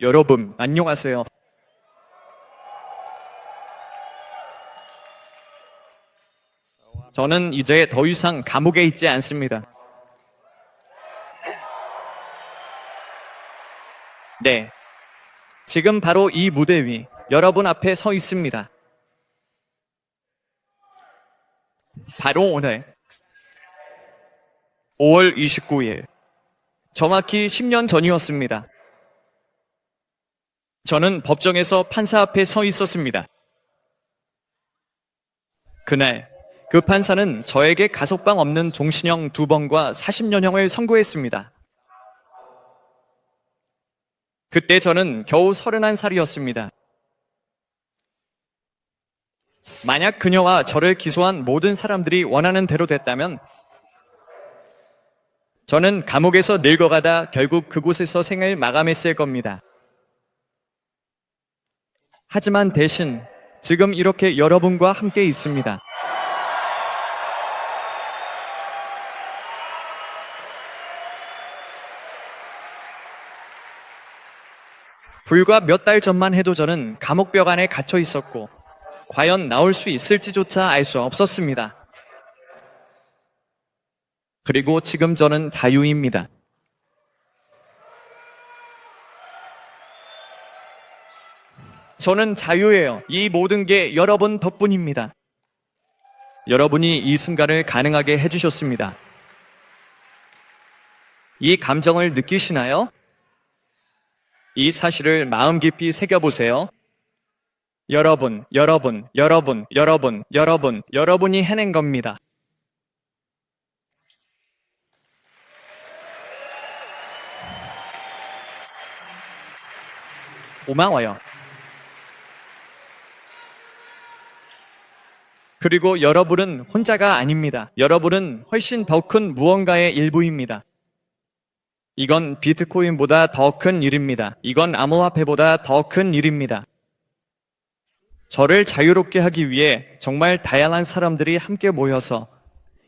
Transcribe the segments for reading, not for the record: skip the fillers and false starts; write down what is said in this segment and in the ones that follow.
여러분, 안녕하세요. 저는 이제 더 이상 감옥에 있지 않습니다. 네. 지금 바로 이 무대 위 여러분 앞에 서 있습니다. 바로 오늘 5월 29일 정확히 10년 전이었습니다. 저는 법정에서 판사 앞에 서 있었습니다. 그날 그 판사는 저에게 가석방 없는 종신형 2번과 40년형을 선고했습니다. 그때 저는 겨우 31살이었습니다. 만약 그녀와 저를 기소한 모든 사람들이 원하는 대로 됐다면 저는 감옥에서 늙어가다 결국 그곳에서 생을 마감했을 겁니다. 하지만 대신 지금 이렇게 여러분과 함께 있습니다. 불과 몇 달 전만 해도 저는 감옥벽 안에 갇혀 있었고 과연 나올 수 있을지조차 알 수 없었습니다. 그리고 지금 저는 자유입니다. 저는 자유예요. 이 모든 게 여러분 덕분입니다. 여러분이 이 순간을 가능하게 해주셨습니다. 이 감정을 느끼시나요? 이 사실을 마음 깊이 새겨보세요. 여러분이 해낸 겁니다. 고마워요. 그리고 여러분은 혼자가 아닙니다. 여러분은 훨씬 더 큰 무언가의 일부입니다. 이건 비트코인보다 더 큰 일입니다. 이건 암호화폐보다 더 큰 일입니다. 저를 자유롭게 하기 위해 정말 다양한 사람들이 함께 모여서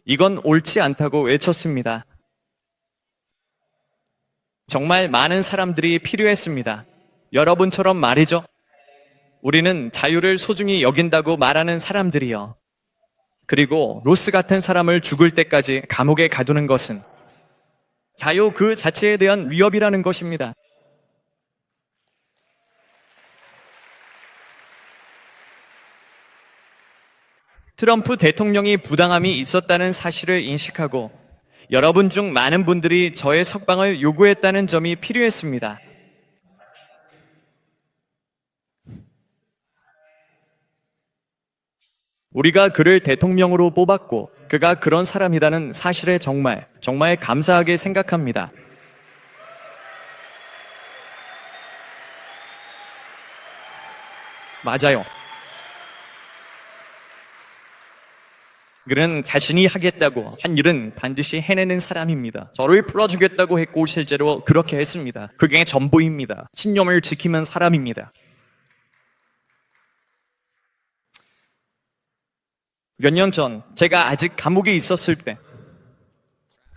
이건 옳지 않다고 외쳤습니다. 정말 많은 사람들이 필요했습니다. 여러분처럼 말이죠. 우리는 자유를 소중히 여긴다고 말하는 사람들이요. 그리고 로스 같은 사람을 죽을 때까지 감옥에 가두는 것은 자유 그 자체에 대한 위협이라는 것입니다. 트럼프 대통령이 부당함이 있었다는 사실을 인식하고 여러분 중 많은 분들이 저의 석방을 요구했다는 점이 필요했습니다. 우리가 그를 대통령으로 뽑았고 그가 그런 사람이라는 사실에 정말 감사하게 생각합니다. 맞아요. 그는 자신이 하겠다고 한 일은 반드시 해내는 사람입니다. 저를 풀어주겠다고 했고 실제로 그렇게 했습니다. 그게 전부입니다. 신념을 지키는 사람입니다. 몇 년 전 제가 아직 감옥에 있었을 때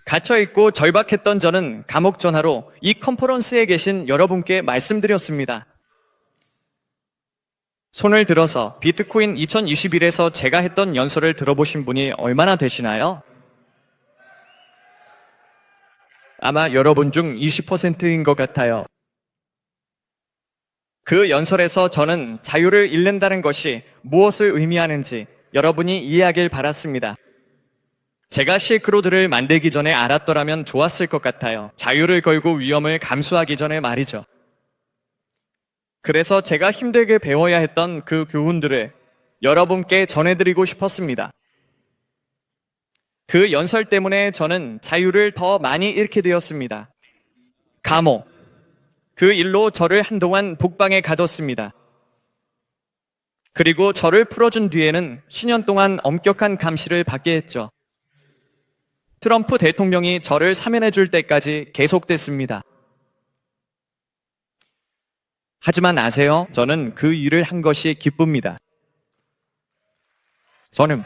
갇혀있고 절박했던 저는 감옥 전화로 이 컨퍼런스에 계신 여러분께 말씀드렸습니다. 손을 들어서 비트코인 2021에서 제가 했던 연설을 들어보신 분이 얼마나 되시나요? 아마 여러분 중 20%인 것 같아요. 그 연설에서 저는 자유를 잃는다는 것이 무엇을 의미하는지 여러분이 이해하길 바랐습니다. 제가 실크로드를 만들기 전에 알았더라면 좋았을 것 같아요. 자유를 걸고 위험을 감수하기 전에 말이죠. 그래서 제가 힘들게 배워야 했던 그 교훈들을 여러분께 전해드리고 싶었습니다. 그 연설 때문에 저는 자유를 더 많이 잃게 되었습니다. 감옥. 그 일로 저를 한동안 복방에 가뒀습니다. 그리고 저를 풀어준 뒤에는 10년 동안 엄격한 감시를 받게 했죠. 트럼프 대통령이 저를 사면해 줄 때까지 계속됐습니다. 하지만 아세요? 저는 그 일을 한 것이 기쁩니다. 저는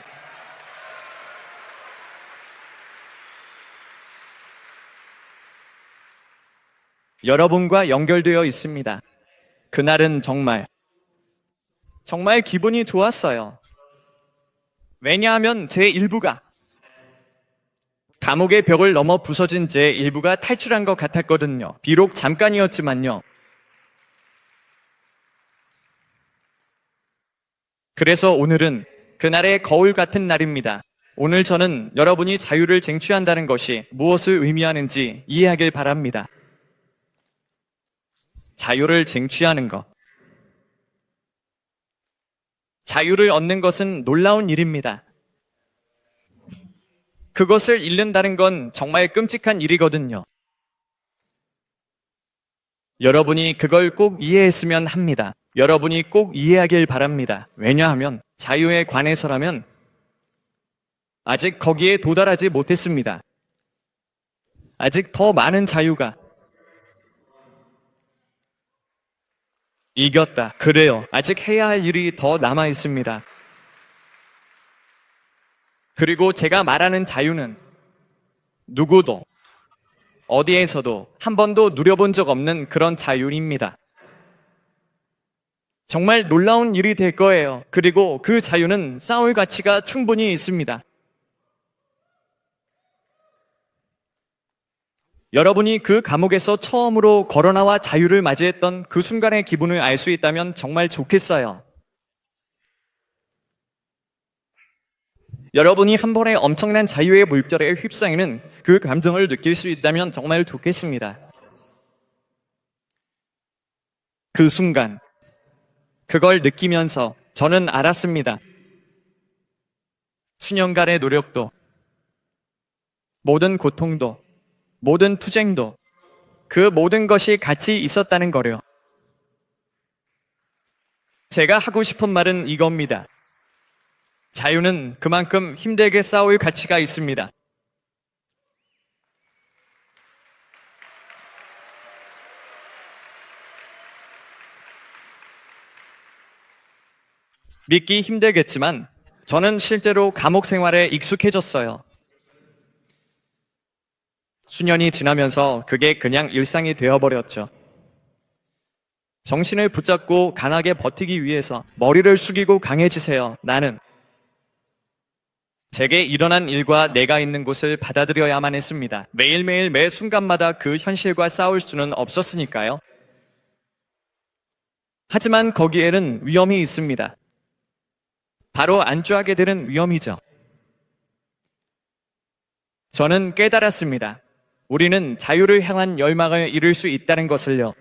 여러분과 연결되어 있습니다. 그날은 정말 기분이 좋았어요. 왜냐하면 제 일부가 감옥의 벽을 넘어 부서진 제 일부가 탈출한 것 같았거든요. 비록 잠깐이었지만요. 그래서 오늘은 그날의 거울 같은 날입니다. 오늘 저는 여러분이 자유를 쟁취한다는 것이 무엇을 의미하는지 이해하길 바랍니다. 자유를 쟁취하는 것. 자유를 얻는 것은 놀라운 일입니다. 그것을 잃는다는 건 정말 끔찍한 일이거든요. 여러분이 그걸 꼭 이해했으면 합니다. 여러분이 꼭 이해하길 바랍니다. 왜냐하면 자유에 관해서라면 아직 거기에 도달하지 못했습니다. 아직 더 많은 자유가 이겼다. 그래요. 아직 해야 할 일이 더 남아 있습니다. 그리고 제가 말하는 자유는 누구도 어디에서도 한 번도 누려본 적 없는 그런 자유입니다. 정말 놀라운 일이 될 거예요. 그리고 그 자유는 싸울 가치가 충분히 있습니다. 여러분이 그 감옥에서 처음으로 걸어나와 자유를 맞이했던 그 순간의 기분을 알 수 있다면 정말 좋겠어요. 여러분이 한 번에 엄청난 자유의 물결에 휩싸이는 그 감정을 느낄 수 있다면 정말 좋겠습니다. 그 순간, 그걸 느끼면서 저는 알았습니다. 수년간의 노력도, 모든 고통도, 모든 투쟁도, 그 모든 것이 같이 있었다는 거려. 제가 하고 싶은 말은 이겁니다. 자유는 그만큼 힘들게 싸울 가치가 있습니다. 믿기 힘들겠지만 저는 실제로 감옥 생활에 익숙해졌어요. 수년이 지나면서 그게 그냥 일상이 되어버렸죠. 정신을 붙잡고 강하게 버티기 위해서 머리를 숙이고 강해지세요. 나는 제게 일어난 일과 내가 있는 곳을 받아들여야만 했습니다. 매일매일 매 순간마다 그 현실과 싸울 수는 없었으니까요. 하지만 거기에는 위험이 있습니다. 바로 안주하게 되는 위험이죠. 저는 깨달았습니다. 우리는 자유를 향한 열망을 잃을 수 있다는 것을요.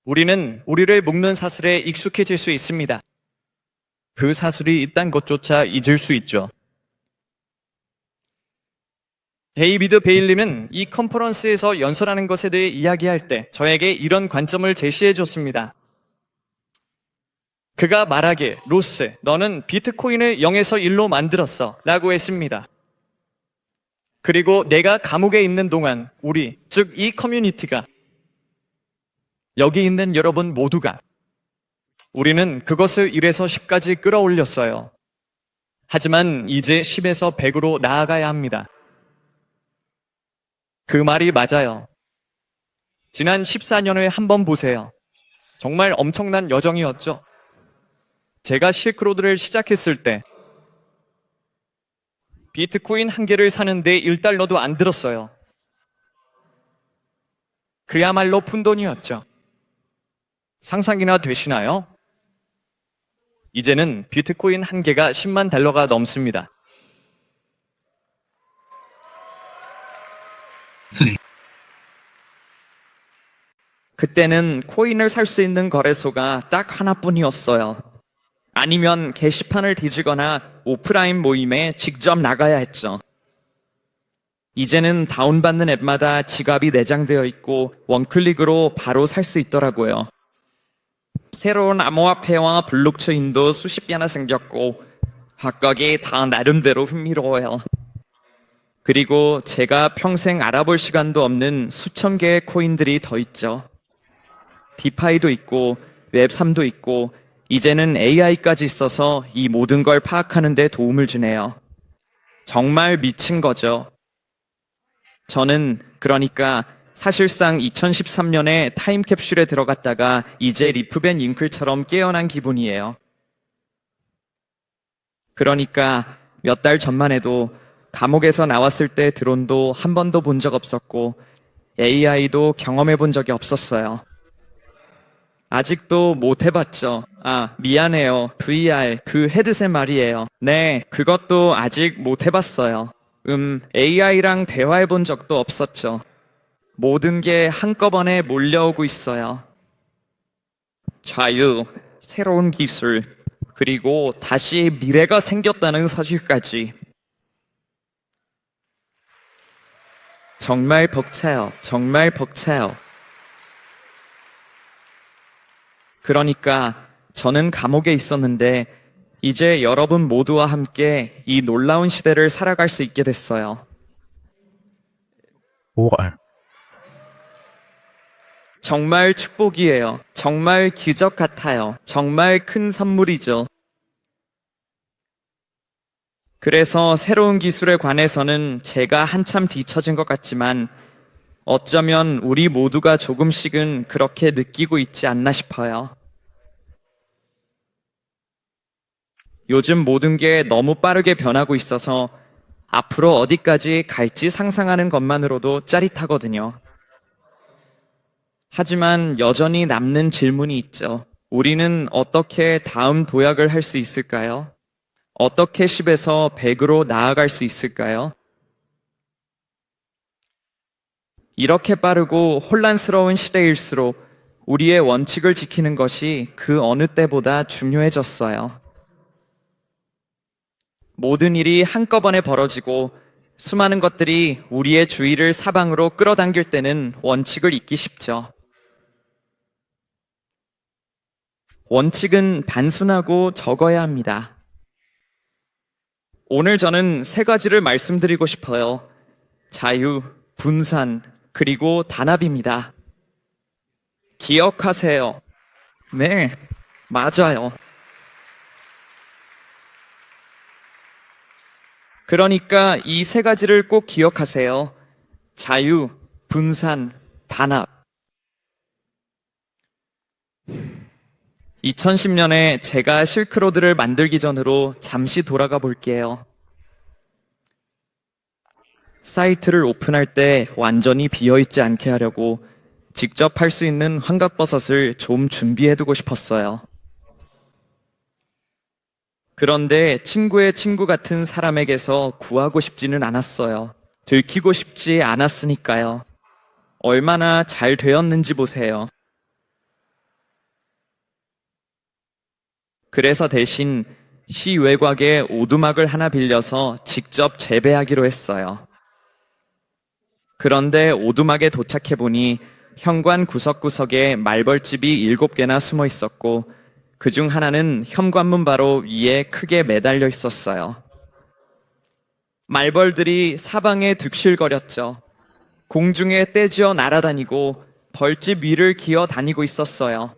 우리는 우리를 묶는 사슬에 익숙해질 수 있습니다. 그 사슬이 있다는 것조차 잊을 수 있죠. 데이비드 베일리는 이 컨퍼런스에서 연설하는 것에 대해 이야기할 때 저에게 이런 관점을 제시해 줬습니다. 그가 말하길, 로스, 너는 비트코인을 0에서 1로 만들었어 라고 했습니다. 그리고 내가 감옥에 있는 동안 우리, 즉 이 커뮤니티가, 여기 있는 여러분 모두가 우리는 그것을 1에서 10까지 끌어올렸어요. 하지만 이제 10에서 100으로 나아가야 합니다. 그 말이 맞아요. 지난 14년을 한번 보세요. 정말 엄청난 여정이었죠. 제가 실크로드를 시작했을 때 비트코인 한 개를 사는데 1달러도 안 들었어요. 그야말로 푼돈이었죠. 상상이나 되시나요? 이제는 비트코인 한 개가 10만 달러가 넘습니다. 그때는 코인을 살 수 있는 거래소가 딱 하나뿐이었어요. 아니면 게시판을 뒤지거나 오프라인 모임에 직접 나가야 했죠. 이제는 다운받는 앱마다 지갑이 내장되어 있고 원클릭으로 바로 살 수 있더라고요. 새로운 암호화폐와 블록체인도 수십 개나 생겼고 각각이 다 나름대로 흥미로워요. 그리고 제가 평생 알아볼 시간도 없는 수천 개의 코인들이 더 있죠. 디파이도 있고 웹3도 있고 이제는 AI까지 있어서 이 모든 걸 파악하는 데 도움을 주네요. 정말 미친 거죠. 저는 그러니까 사실상 2013년에 타임캡슐에 들어갔다가 이제 리프벤 잉클처럼 깨어난 기분이에요. 그러니까 몇 달 전만 해도 감옥에서 나왔을 때 드론도 한 번도 본 적 없었고 AI도 경험해 본 적이 없었어요. 아직도 못 해봤죠. 미안해요. VR, 그 헤드셋 말이에요. 네, 그것도 아직 못 해봤어요. AI랑 대화해 본 적도 없었죠. 모든 게 한꺼번에 몰려오고 있어요. 자유, 새로운 기술, 그리고 다시 미래가 생겼다는 사실까지. 정말 벅차요. 정말 벅차요. 그러니까 저는 감옥에 있었는데 이제 여러분 모두와 함께 이 놀라운 시대를 살아갈 수 있게 됐어요. 뭐가? 정말 축복이에요. 정말 기적 같아요. 정말 큰 선물이죠. 그래서 새로운 기술에 관해서는 제가 한참 뒤처진 것 같지만 어쩌면 우리 모두가 조금씩은 그렇게 느끼고 있지 않나 싶어요. 요즘 모든 게 너무 빠르게 변하고 있어서 앞으로 어디까지 갈지 상상하는 것만으로도 짜릿하거든요. 하지만 여전히 남는 질문이 있죠. 우리는 어떻게 다음 도약을 할 수 있을까요? 어떻게 10에서 100으로 나아갈 수 있을까요? 이렇게 빠르고 혼란스러운 시대일수록 우리의 원칙을 지키는 것이 그 어느 때보다 중요해졌어요. 모든 일이 한꺼번에 벌어지고 수많은 것들이 우리의 주의를 사방으로 끌어당길 때는 원칙을 잊기 쉽죠. 원칙은 단순하고 적어야 합니다. 오늘 저는 세 가지를 말씀드리고 싶어요. 자유, 분산, 그리고 단합입니다. 기억하세요. 네, 맞아요. 그러니까 이 세 가지를 꼭 기억하세요. 자유, 분산, 단합. 2010년에 제가 실크로드를 만들기 전으로 잠시 돌아가 볼게요. 사이트를 오픈할 때 완전히 비어있지 않게 하려고 직접 할 수 있는 환각버섯을 좀 준비해두고 싶었어요. 그런데 친구의 친구 같은 사람에게서 구하고 싶지는 않았어요. 들키고 싶지 않았으니까요. 얼마나 잘 되었는지 보세요. 그래서 대신 시 외곽에 오두막을 하나 빌려서 직접 재배하기로 했어요. 그런데 오두막에 도착해보니 현관 구석구석에 말벌집이 7개나 숨어 있었고 그중 하나는 현관문 바로 위에 크게 매달려 있었어요. 말벌들이 사방에 득실거렸죠. 공중에 떼지어 날아다니고 벌집 위를 기어 다니고 있었어요.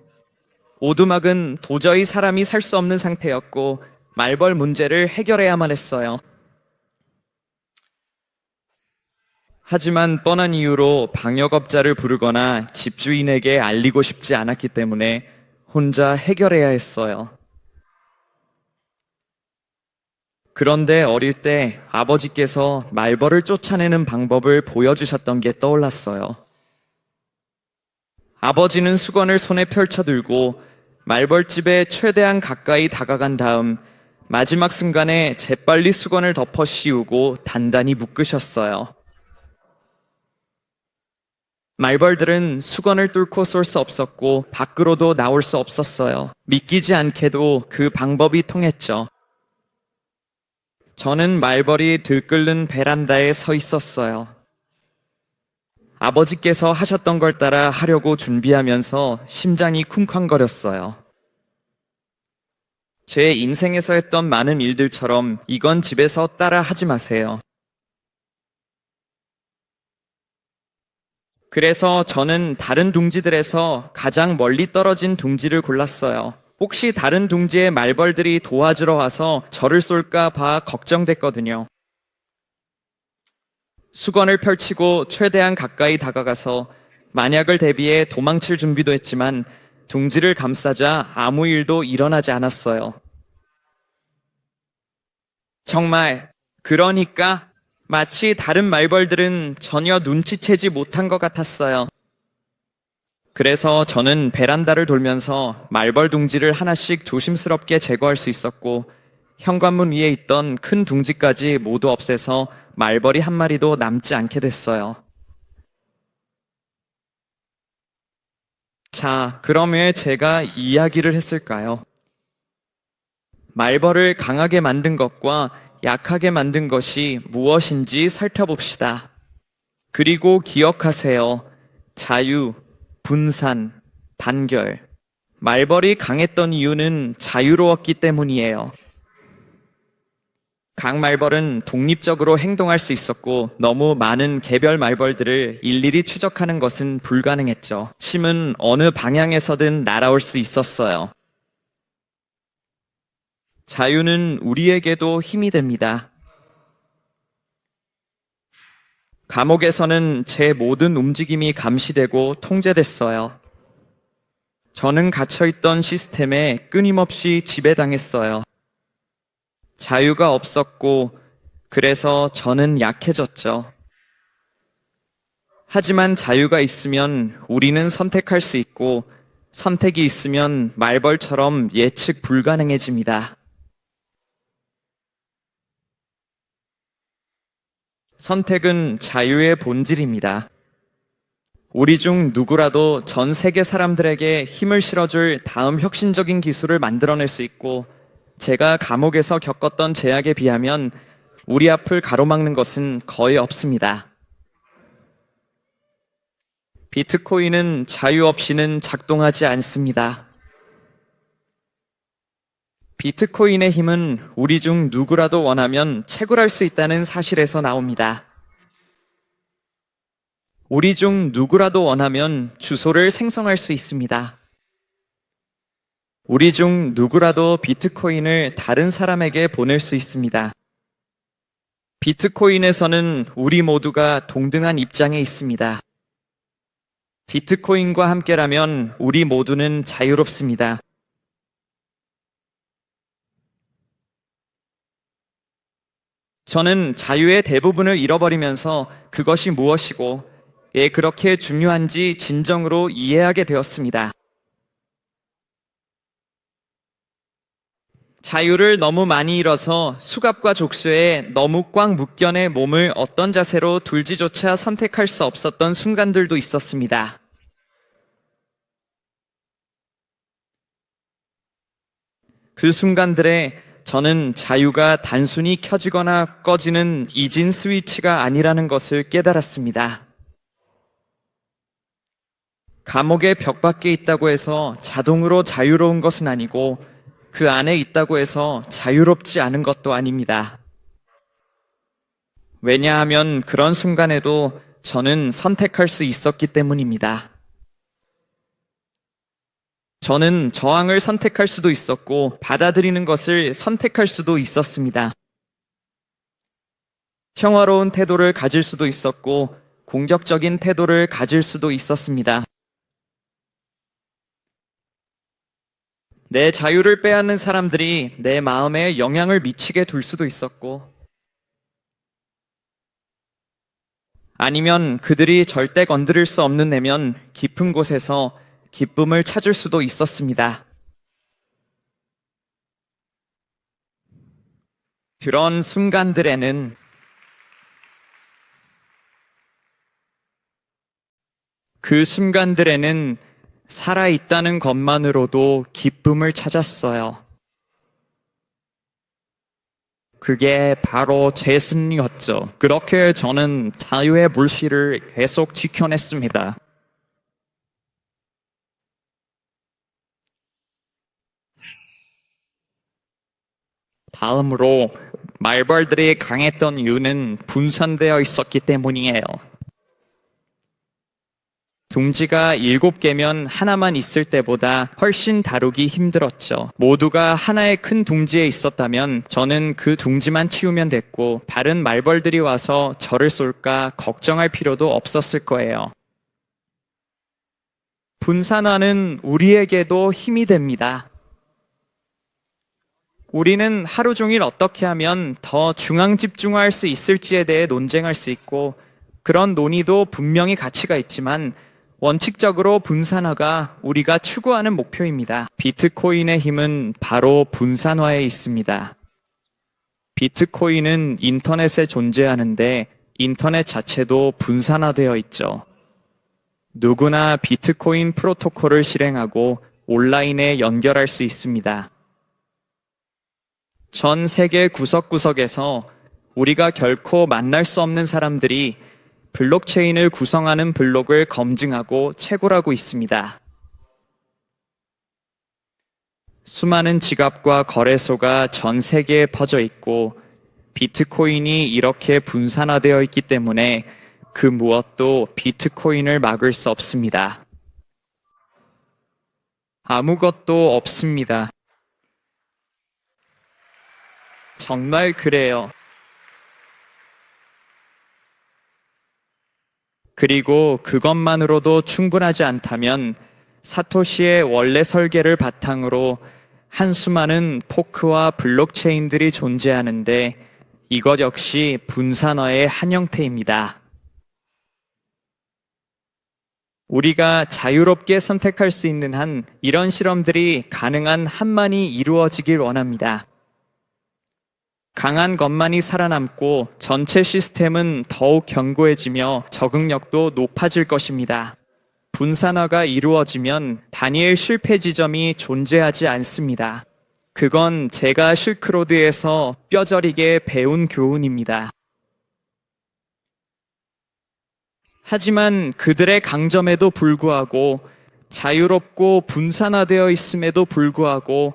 오두막은 도저히 사람이 살 수 없는 상태였고 말벌 문제를 해결해야만 했어요. 하지만 뻔한 이유로 방역업자를 부르거나 집주인에게 알리고 싶지 않았기 때문에 혼자 해결해야 했어요. 그런데 어릴 때 아버지께서 말벌을 쫓아내는 방법을 보여주셨던 게 떠올랐어요. 아버지는 수건을 손에 펼쳐들고 말벌집에 최대한 가까이 다가간 다음 마지막 순간에 재빨리 수건을 덮어 씌우고 단단히 묶으셨어요. 말벌들은 수건을 뚫고 쏠 수 없었고 밖으로도 나올 수 없었어요. 믿기지 않게도 그 방법이 통했죠. 저는 말벌이 들끓는 베란다에 서 있었어요. 아버지께서 하셨던 걸 따라 하려고 준비하면서 심장이 쿵쾅거렸어요. 제 인생에서 했던 많은 일들처럼 이건 집에서 따라 하지 마세요. 그래서 저는 다른 둥지들에서 가장 멀리 떨어진 둥지를 골랐어요. 혹시 다른 둥지의 말벌들이 도와주러 와서 저를 쏠까 봐 걱정됐거든요. 수건을 펼치고 최대한 가까이 다가가서 만약을 대비해 도망칠 준비도 했지만 둥지를 감싸자 아무 일도 일어나지 않았어요. 정말, 그러니까 마치 다른 말벌들은 전혀 눈치채지 못한 것 같았어요. 그래서 저는 베란다를 돌면서 말벌 둥지를 하나씩 조심스럽게 제거할 수 있었고, 현관문 위에 있던 큰 둥지까지 모두 없애서 말벌이 한 마리도 남지 않게 됐어요. 자, 그럼 왜 제가 이야기를 했을까요? 말벌을 강하게 만든 것과 약하게 만든 것이 무엇인지 살펴봅시다. 그리고 기억하세요. 자유, 분산, 단결. 말벌이 강했던 이유는 자유로웠기 때문이에요. 각 말벌은 독립적으로 행동할 수 있었고 너무 많은 개별 말벌들을 일일이 추적하는 것은 불가능했죠. 침은 어느 방향에서든 날아올 수 있었어요. 자유는 우리에게도 힘이 됩니다. 감옥에서는 제 모든 움직임이 감시되고 통제됐어요. 저는 갇혀있던 시스템에 끊임없이 지배당했어요. 자유가 없었고, 그래서 저는 약해졌죠. 하지만 자유가 있으면 우리는 선택할 수 있고, 선택이 있으면 말벌처럼 예측 불가능해집니다. 선택은 자유의 본질입니다. 우리 중 누구라도 전 세계 사람들에게 힘을 실어줄 다음 혁신적인 기술을 만들어낼 수 있고, 제가 감옥에서 겪었던 제약에 비하면 우리 앞을 가로막는 것은 거의 없습니다. 비트코인은 자유 없이는 작동하지 않습니다. 비트코인의 힘은 우리 중 누구라도 원하면 채굴할 수 있다는 사실에서 나옵니다. 우리 중 누구라도 원하면 주소를 생성할 수 있습니다. 우리 중 누구라도 비트코인을 다른 사람에게 보낼 수 있습니다. 비트코인에서는 우리 모두가 동등한 입장에 있습니다. 비트코인과 함께라면 우리 모두는 자유롭습니다. 저는 자유의 대부분을 잃어버리면서 그것이 무엇이고 왜 그렇게 중요한지 진정으로 이해하게 되었습니다. 자유를 너무 많이 잃어서 수갑과 족쇄에 너무 꽉 묶여내 몸을 어떤 자세로 둘지조차 선택할 수 없었던 순간들도 있었습니다. 그 순간들에 저는 자유가 단순히 켜지거나 꺼지는 이진 스위치가 아니라는 것을 깨달았습니다. 감옥의 벽 밖에 있다고 해서 자동으로 자유로운 것은 아니고 그 안에 있다고 해서 자유롭지 않은 것도 아닙니다. 왜냐하면 그런 순간에도 저는 선택할 수 있었기 때문입니다. 저는 저항을 선택할 수도 있었고 받아들이는 것을 선택할 수도 있었습니다. 평화로운 태도를 가질 수도 있었고 공격적인 태도를 가질 수도 있었습니다. 내 자유를 빼앗는 사람들이 내 마음에 영향을 미치게 둘 수도 있었고, 아니면 그들이 절대 건드릴 수 없는 내면 깊은 곳에서 기쁨을 찾을 수도 있었습니다. 그런 순간들에는 살아있다는 것만으로도 기쁨을 찾았어요. 그게 바로 제 승리였죠. 그렇게 저는 자유의 불씨를 계속 지켜냈습니다. 다음으로 말벌들이 강했던 이유는 분산되어 있었기 때문이에요. 둥지가 7개면 하나만 있을 때보다 훨씬 다루기 힘들었죠. 모두가 하나의 큰 둥지에 있었다면 저는 그 둥지만 치우면 됐고 다른 말벌들이 와서 저를 쏠까 걱정할 필요도 없었을 거예요. 분산화는 우리에게도 힘이 됩니다. 우리는 하루 종일 어떻게 하면 더 중앙 집중화할 수 있을지에 대해 논쟁할 수 있고 그런 논의도 분명히 가치가 있지만 원칙적으로 분산화가 우리가 추구하는 목표입니다. 비트코인의 힘은 바로 분산화에 있습니다. 비트코인은 인터넷에 존재하는데 인터넷 자체도 분산화되어 있죠. 누구나 비트코인 프로토콜을 실행하고 온라인에 연결할 수 있습니다. 전 세계 구석구석에서 우리가 결코 만날 수 없는 사람들이 블록체인을 구성하는 블록을 검증하고 채굴하고 있습니다. 수많은 지갑과 거래소가 전 세계에 퍼져 있고 비트코인이 이렇게 분산화되어 있기 때문에 그 무엇도 비트코인을 막을 수 없습니다. 아무것도 없습니다. 정말 그래요. 그리고 그것만으로도 충분하지 않다면 사토시의 원래 설계를 바탕으로 한 수많은 포크와 블록체인들이 존재하는데 이것 역시 분산화의 한 형태입니다. 우리가 자유롭게 선택할 수 있는 한 이런 실험들이 가능한 한만이 이루어지길 원합니다. 강한 것만이 살아남고 전체 시스템은 더욱 견고해지며 적응력도 높아질 것입니다. 분산화가 이루어지면 단일 실패 지점이 존재하지 않습니다. 그건 제가 실크로드에서 뼈저리게 배운 교훈입니다. 하지만 그들의 강점에도 불구하고 자유롭고 분산화되어 있음에도 불구하고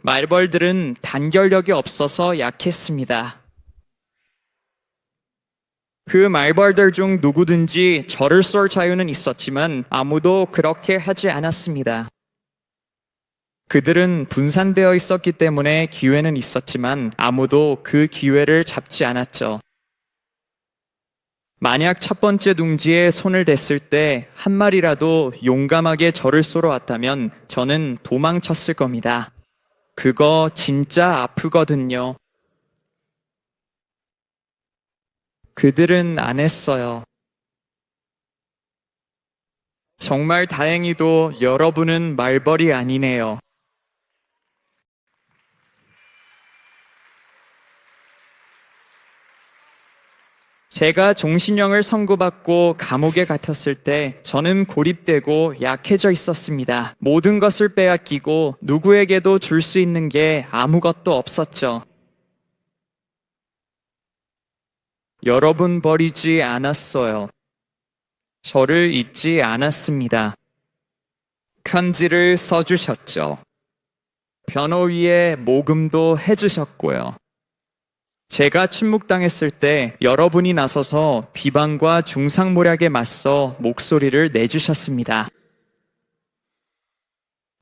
말벌들은 단결력이 없어서 약했습니다. 그 말벌들 중 누구든지 저를 쏠 자유는 있었지만 아무도 그렇게 하지 않았습니다. 그들은 분산되어 있었기 때문에 기회는 있었지만 아무도 그 기회를 잡지 않았죠. 만약 첫 번째 둥지에 손을 댔을 때 한 마리라도 용감하게 저를 쏘러 왔다면 저는 도망쳤을 겁니다. 그거 진짜 아프거든요. 그들은 안 했어요. 정말 다행히도 여러분은 말벌이 아니네요. 제가 종신형을 선고받고 감옥에 갇혔을 때 저는 고립되고 약해져 있었습니다. 모든 것을 빼앗기고 누구에게도 줄 수 있는 게 아무것도 없었죠. 여러분 버리지 않았어요. 저를 잊지 않았습니다. 편지를 써주셨죠. 변호위에 모금도 해주셨고요. 제가 침묵당했을 때 여러분이 나서서 비방과 중상모략에 맞서 목소리를 내주셨습니다.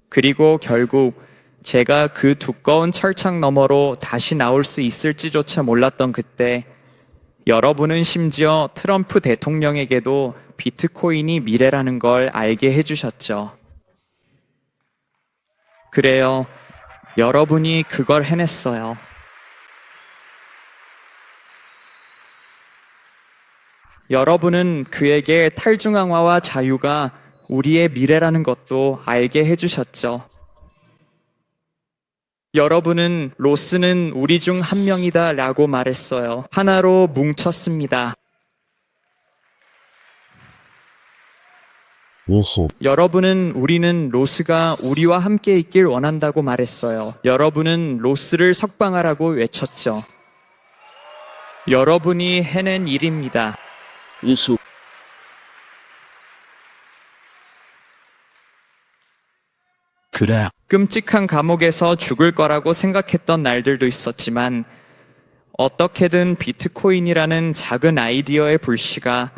그리고 결국 제가 그 두꺼운 철창 너머로 다시 나올 수 있을지조차 몰랐던 그때 여러분은 심지어 트럼프 대통령에게도 비트코인이 미래라는 걸 알게 해주셨죠. 그래요. 여러분이 그걸 해냈어요. 여러분은 그에게 탈중앙화와 자유가 우리의 미래라는 것도 알게 해주셨죠. 여러분은 로스는 우리 중 한 명이다 라고 말했어요. 하나로 뭉쳤습니다. 여러분은 우리는 로스가 우리와 함께 있길 원한다고 말했어요. 여러분은 로스를 석방하라고 외쳤죠. 여러분이 해낸 일입니다. 그래. 끔찍한 감옥에서 죽을 거라고 생각했던 날들도 있었지만 어떻게든 비트코인이라는 작은 아이디어의 불씨가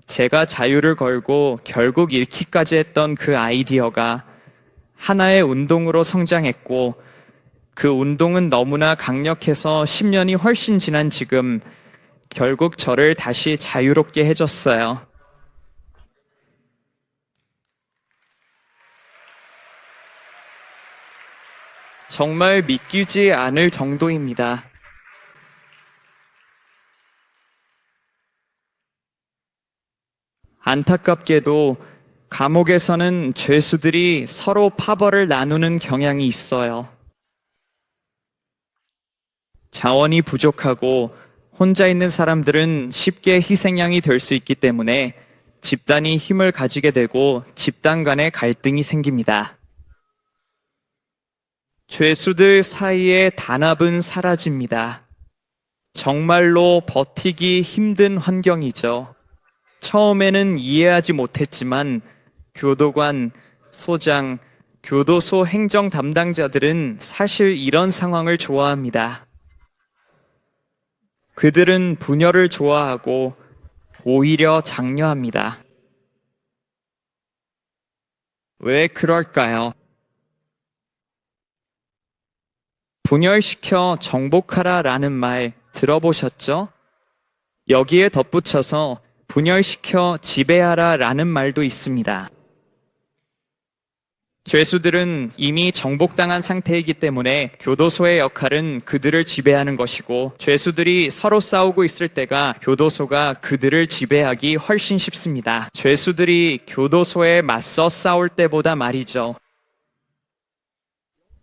제가 자유를 걸고 결국 잃기까지 했던 그 아이디어가 하나의 운동으로 성장했고 그 운동은 너무나 강력해서 10년이 훨씬 지난 지금 결국 저를 다시 자유롭게 해줬어요. 정말 믿기지 않을 정도입니다. 안타깝게도 감옥에서는 죄수들이 서로 파벌을 나누는 경향이 있어요. 자원이 부족하고 혼자 있는 사람들은 쉽게 희생양이 될 수 있기 때문에 집단이 힘을 가지게 되고 집단 간의 갈등이 생깁니다. 죄수들 사이의 단합은 사라집니다. 정말로 버티기 힘든 환경이죠. 처음에는 이해하지 못했지만 교도관, 소장, 교도소 행정 담당자들은 사실 이런 상황을 좋아합니다. 그들은 분열을 좋아하고 오히려 장려합니다. 왜 그럴까요? 분열시켜 정복하라라는 말 들어보셨죠? 여기에 덧붙여서 분열시켜 지배하라라는 말도 있습니다. 죄수들은 이미 정복당한 상태이기 때문에 교도소의 역할은 그들을 지배하는 것이고 죄수들이 서로 싸우고 있을 때가 교도소가 그들을 지배하기 훨씬 쉽습니다. 죄수들이 교도소에 맞서 싸울 때보다 말이죠.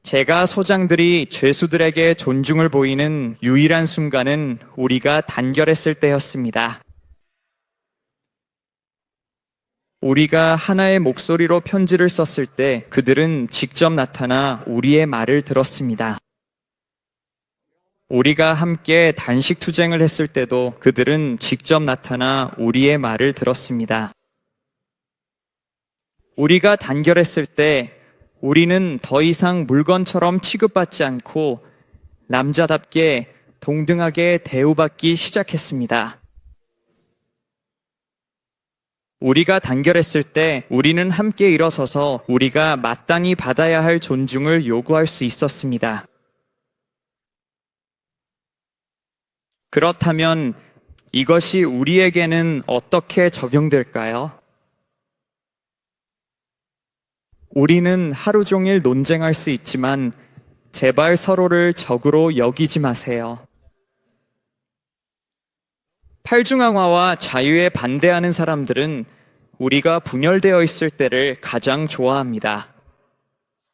제가 소장들이 죄수들에게 존중을 보이는 유일한 순간은 우리가 단결했을 때였습니다. 우리가 하나의 목소리로 편지를 썼을 때 그들은 직접 나타나 우리의 말을 들었습니다. 우리가 함께 단식 투쟁을 했을 때도 그들은 직접 나타나 우리의 말을 들었습니다. 우리가 단결했을 때 우리는 더 이상 물건처럼 취급받지 않고 남자답게 동등하게 대우받기 시작했습니다. 우리가 단결했을 때 우리는 함께 일어서서 우리가 마땅히 받아야 할 존중을 요구할 수 있었습니다. 그렇다면 이것이 우리에게는 어떻게 적용될까요? 우리는 하루 종일 논쟁할 수 있지만 제발 서로를 적으로 여기지 마세요. 팔중항화와 자유에 반대하는 사람들은 우리가 분열되어 있을 때를 가장 좋아합니다.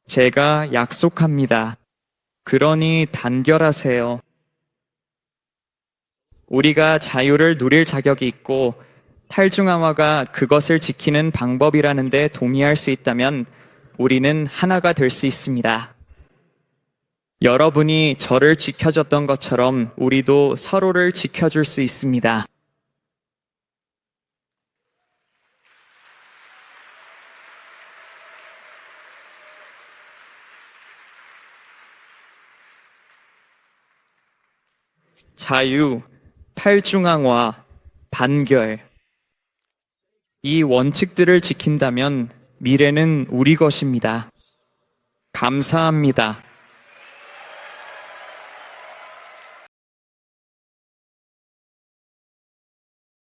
제가 약속합니다. 그러니 단결하세요. 우리가 자유를 누릴 자격이 있고 탈중항화가 그것을 지키는 방법이라는 데 동의할 수 있다면 우리는 하나가 될 수 있습니다. 여러분이 저를 지켜줬던 것처럼 우리도 서로를 지켜줄 수 있습니다. 자유, 팔중항화, 반결. 이 원칙들을 지킨다면 미래는 우리 것입니다. 감사합니다.